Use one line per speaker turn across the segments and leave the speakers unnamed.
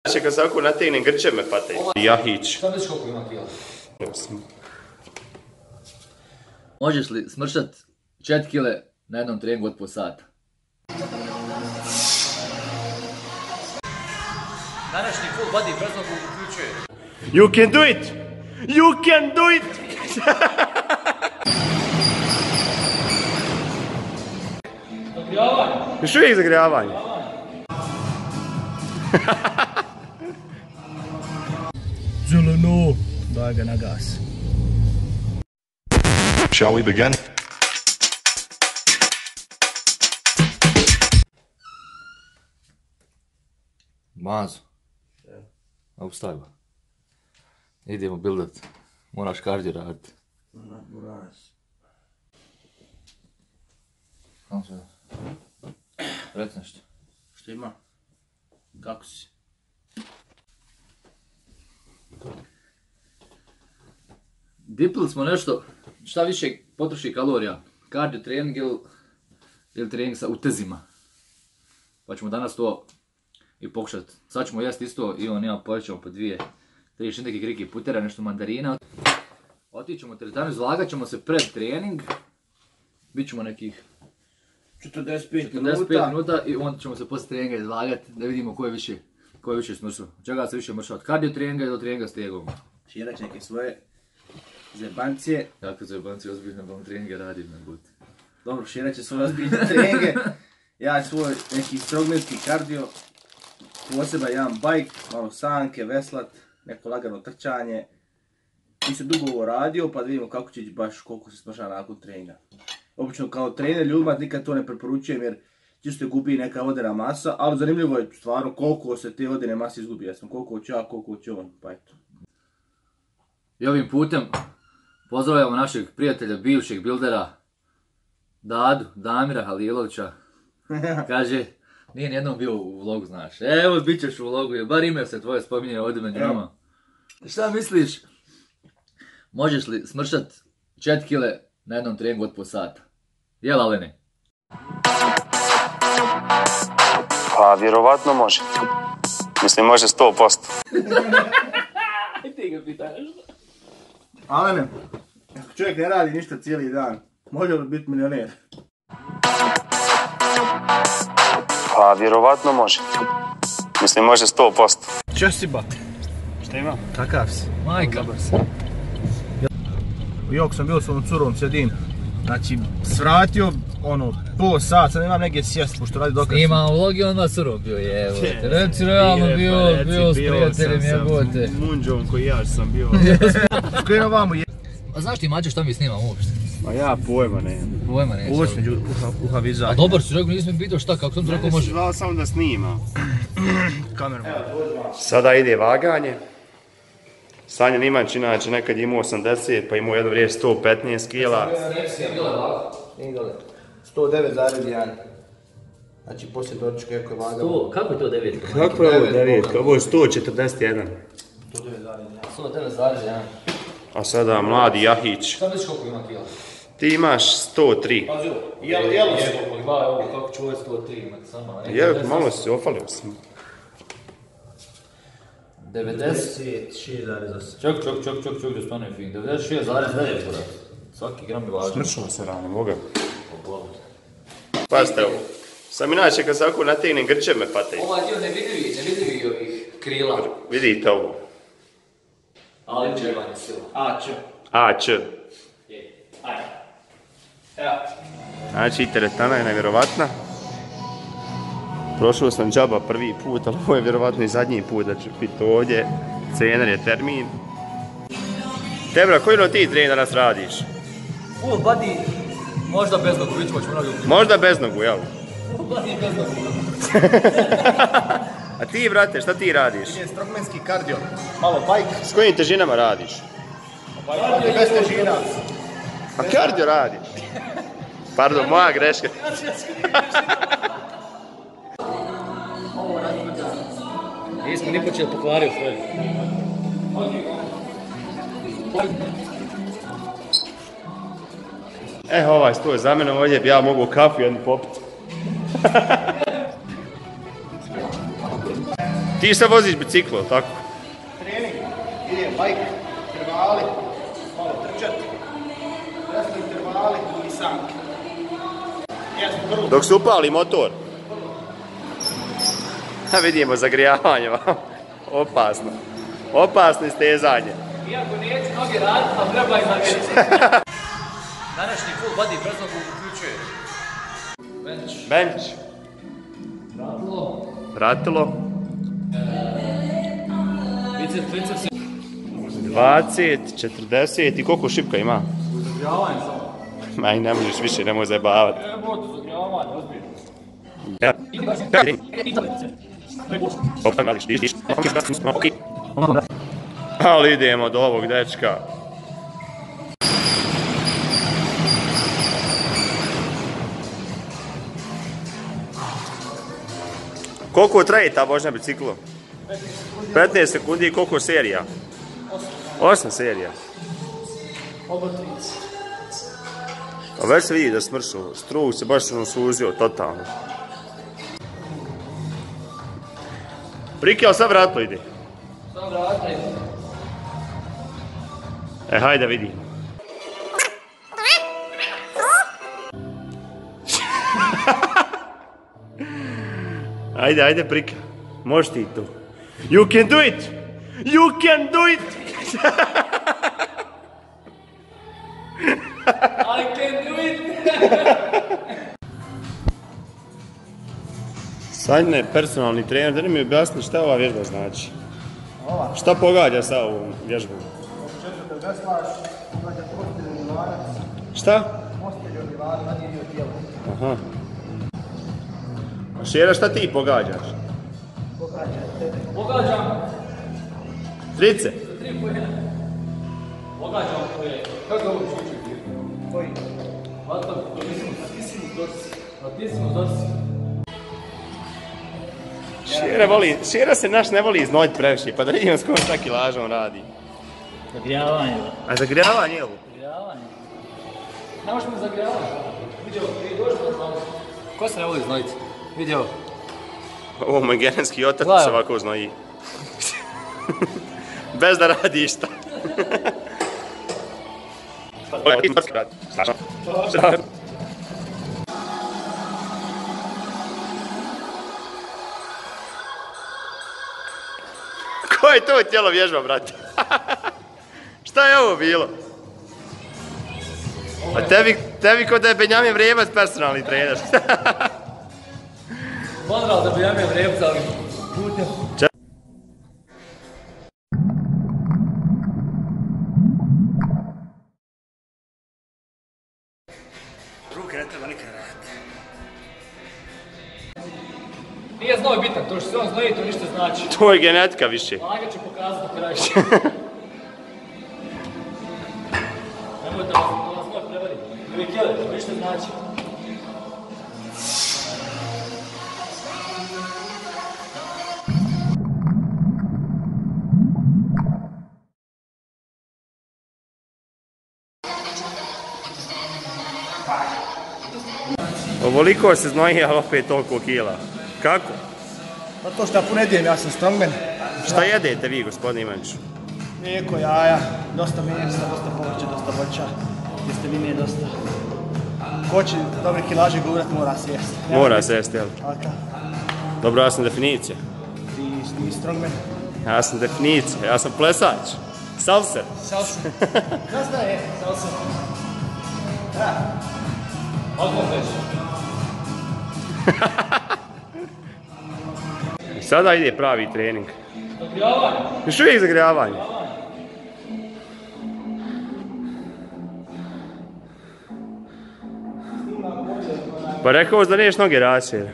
Znači kad se ako nategnem grče me pate. Jahić.
Šta misliš koliko ima kila? Možeš li smršat 4 kile na jednom treningu od po sata? Današnji full body pressnog uključuje.
You can do it! You can do it!
Zagrijavanje.
Još uvijek zagrijavanje.
Zeleno, daj ga na gas.
Shall we begin?
Mazo. A ustaj ba. Idemo buildat. Moraš kardio raditi.
Moraš.
Kako se? Reci nešto.
Šta ima? Kako si?
Dipli smo nešto, šta više potroši kalorija, kardio trening ili trening sa utezima. Pa ćemo danas to i pokušati. Sad ćemo jesti isto i on ima, povećamo po 2-3 šindeki kriki putera, nešto mandarina. Otićemo u teretanu, izlagat ćemo se pred trening. Bićemo nekih 45 minuta i onda ćemo se poslije treninga izlagati da vidimo ko je više smršao. Čega se više mršao, od kardio treninga ili od treninga s tegom.
Širat će neke svoje zebancije.
Kako zebancije ozbiljno vam treninge radim na but.
Dobro, Širat će svoje ozbiljne treninge. Ja svoj neki strogmenski kardio. Posebno jedan bajk, malo sanke, veslat, neko lagano trčanje. Nisam dugo ovo radio pa da vidimo kako će ići baš koliko se smrša nakon treninga. Obično kao trener ljudima nikad to ne preporučujem jer čisto gubi neka vodena masa, ali zanimljivo je stvarno koliko se te vodene mase izgubi. Ja sam koliko ću ja, koliko će on, pa eto.
I ovim putem pozdravljamo našeg prijatelja, bivšeg bildera, Damira Halilovića. Kaže, nije nijednom bio u vlogu, znaš. Evo, bit ćeš u vlogu, jer bar ime se tvoje spominje ovdje među nama. Šta misliš, možeš li smršat 4 kile na jednom treningu od po sata? Jel, Alene?
Pa vjerovatno može. Mislim može 100%.
Ti ga pitaj nešto.
Alene, ako čovjek ne radi ništa cijeli dan, može li biti milioner?
Pa vjerovatno može. Mislim može 100%.
Čeo si ba?
Šta ima?
Kakav si?
Majka.
Jok sam bio s ovom curom sjedim. Znači, svratio, pol sat, sad nemam negdje sjest, pošto radi dokaz.
Snima vlog i onda surom bio, jebote. Reci realno bio s prijateljem, jebote.
Munđom koji ja sam bio.
Kreno vamo je...
A znaš ti mače šta mi snimam uopšte?
Ma ja pojma nemam.
Pojma neće.
Ovo sam u havizaju.
A dobar si rekao, nisam pitao šta, kako sam ti rekao može.
Znao samo da snima.
Kameru.
Sada ide vaganje. Sanjan Imanč inače nekad imao 80, pa imao jedno vrijeme 115 kila.
Nije dole. 109,1. Znači poslije doručka jako je vagao.
Kako je to 9?
Kako je ovo 9? Ovo je 141.
109,1.
A sada mladi Jahić.
Šta misliš koliko ima kila?
Ti imaš 103.
Pazi ovo, jelo si.
Gledaj ovo, kako ću ovo 103 imati samo.
Je, malo si ofalio sam.
96,8. Čak, da stane fin. 96,9, brat. Svaki gram je važan.
Smršao se rano, moga. Pazite ovo. Sam inače kad se ako nategnem grče me pate.
Ovaj dio nevidljivi ovih krila.
Vidite ovo.
Ali čevanje sila.
AC.
Ajde. Evo.
Znači teretana je nevjerovatna. Prošao sam džaba prvi put, ali ovo je vjerovatno i zadnji put da ću biti ovdje. Trener je termin. Tebra, koji ti trening danas radiš?
Full body, možda bez nogu, vidimo ćemo nogu.
Možda bez nogu, jel?
Full body bez nogu.
A ti, brate, šta ti radiš?
Je strongmanski kardio. Malo bajk.
S kojim težinama radiš?
Kardio bez težina.
A kardio radiš? Pardon, moja greška.
Nismo ni počeli pokvario svoje.
Ovaj stoj za mene ovdje bi ja mogu kafu jednu popiti. Ti sad voziš biciklo, tako?
Trening, ide bike, intervali, malo trčat, resli intervali i sanke.
Dok se upali motor. Vidimo zagrijavanje, opasno. Opasno istezanje.
Iako neću noge raditi, ali treba i zagrijati. Današnji full body brzo uključuje. Bench.
Bench.
Ratilo.
Ratilo.
Biceps, triceps.
20, 40 i koliko šipka ima?
Zagrijavanje samo.
Aj, ne možeš više, nemoj zajebavati.
Evo to zagrijavanje, ozbiljno.
Ali idemo do ovog dečka. Koliko traje ta vožnja biciklo? 15 sekundi i koliko serija? 8 serija. A već se vidi da smršao, strug se baš suzio, totalno. Prike, ali sad vratno ide.
Sad vratno ide.
Hajde vidi. Ajde Prika, možeš ti to. You can do it! You can do it!
I can do it!
Sadne personalni trener, da li mi objasni šta ova vježba znači? Šta pogađa sa ovom vježbom?
Četvrte veslaš, ugađa posteljeni lanac.
Šta?
Posteljeni lanac, zadnji dio tijela.
Aha. Šera, šta ti pogađaš?
Pogađam.
Trice?
3 pojena. Pogađam koje. Kako ovo čuči? Koji? Vatam, latissimus dorsi.
Šera se naš ne voli iznojit previše, pa da vidimo s kojom šta kilažom radi.
Zagrijavanje.
A zagrijavanje je ovo?
Zagrijavanje. Ne možemo zagrijavanje. Vidio, prije došli od tamo. Ko se ne voli iznojiti? Vidio.
Ovo moj genetski otac se ovako znoji. Bez da radi išta. Ko je to tijelo vježba, brate? Šta je ovo bilo? A tebi ko da je Benjamin Vremac personalni trener.
Pozdrav za Benjamin Vremca, ali putem.
Ruke ne treba nikad raditi.
Nije znoj bitan, to što se on znoji, to ništa znači.
To je genetika više.
Laga će pokazati kraj. Nemoj da vas znoj prevari. Ili kjele, to ništa znači.
Ovoliko se znoji, ali opet toliko kila. Kako?
Pa to što ja puno jedijem, ja sam strongman.
Šta jedete vi, gospodin Ivančić?
Mlijeko, jaja, dosta mesa, dosta povrća, dosta voća. Tjestenine dosta. Ko će dobre kilaže gurat, mora se jesti.
Mora se jesti, jel?
Aka.
Dobro, ja sam definicija.
Ti strongman.
Ja sam definicija, ja sam plesač. Salser.
Salsa. Znaš da je salsa? Da.
Odmah već.
I sada ide pravi trening.
Zagrijavanje.
Još uvijek zagrijavanje. Pa rekao da neš noge raće.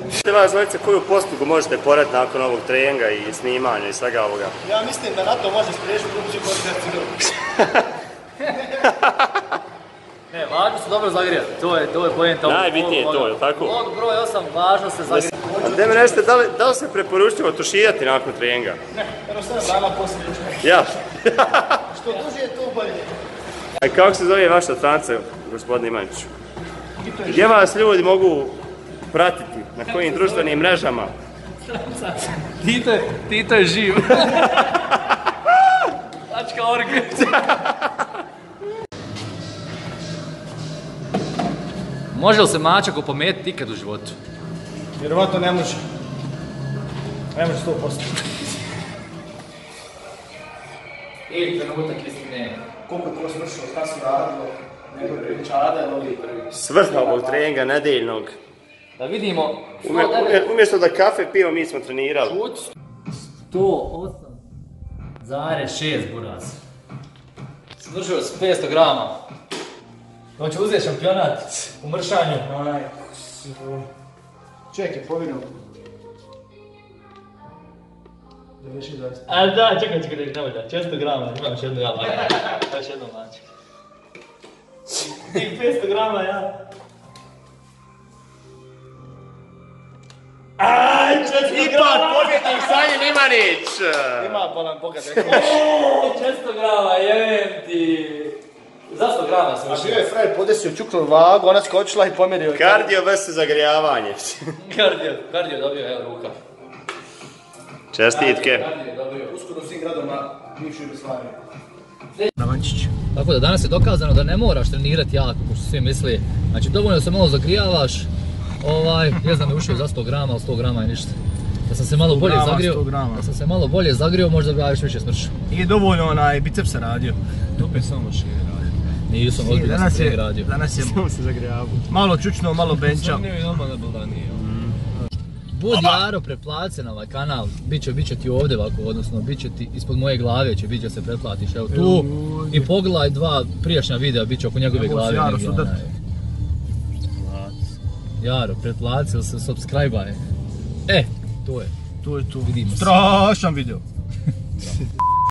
Možete vas dvojice koju poslugu možete poraditi nakon ovog treninga i snimanja i svega ovoga?
Ja mislim da na to može spriješiti uopće Bosnu i Hercegovinu.
Ne, važno se dobro zagrijati, to je poenta.
Najbitnije je to, je li tako?
Od broj 8, važno se zagrijati.
A gdje mi nešto, da li se preporučujemo tuširati nakon treninga?
Ne, jedno 7 dana poslije učenja.
Ja.
Što duže je to bolje.
A kako se zove vaša stranca, gospodine Ivančiću? Gdje vas ljudi mogu pratiti? Na kojim društvenim mrežama?
Tito je živ. Tačka orge. Može li se mačak opometiti ikad u životu?
Vjerovatno ne može. Ne može 100%.
I trenutak istine.
Koliko je ko svršao, šta su radilo, nego je pričada ili ovi prvi.
Svrha ovog treninga nedeljnog.
Da vidimo...
Umjesto da kafe pijemo, mi smo trenirali.
108,6 buraz. Svršio s 500 grama. To će uzeti šampionat u mršanju.
Aj, čekaj, povinuo.
A da, čekaj, nemoj da, 400 grama, imam još jednu ja mačku. Još jednu mačku. I 500 grama ja. Aj, 400 grama!
Ipak pobjednik Sanje Nimanić!
Ima bolan boga da je
400 grama, jebem ti! Za 100 grama sam
A
još.
bio je frajer podesio čuknu vagu, ona skočila i pomjerio.
Kardio vs zagrijavanje.
Kardio dobio, evo ruka.
Čestitke.
Kardio dobio.
Uskoro svim gradoma bivšu Jugoslaviju.
Ravančić. Tako da danas je dokazano da ne moraš trenirati jako, ko što svi misli. Znači dovoljno da se malo zagrijavaš. Ne znam, je ušao za 100 grama, ali 100 grama je ništa. Da sam se malo bolje zagrio, možda bi ja još više smršao.
Nije dovoljno onaj bicepsa radio. Opet samo šije radio.
Nisam ozbiljno sam trening radio.
Danas je
Samo se zagrijavao.
malo čučno, malo benčao.
Budi Jaro, pretplati se na ovaj kanal, bit će ti ovdje ovako, odnosno bit će ti ispod moje glave će biti da se pretplatiš, evo tu. I pogledaj 2 prijašnja videa, bit će oko njegove glave.
Jaro sudat.
Jaro, pretplati se, subscribe-aj. To je.
Tu je tu.
Vidimo se.
Strašan video.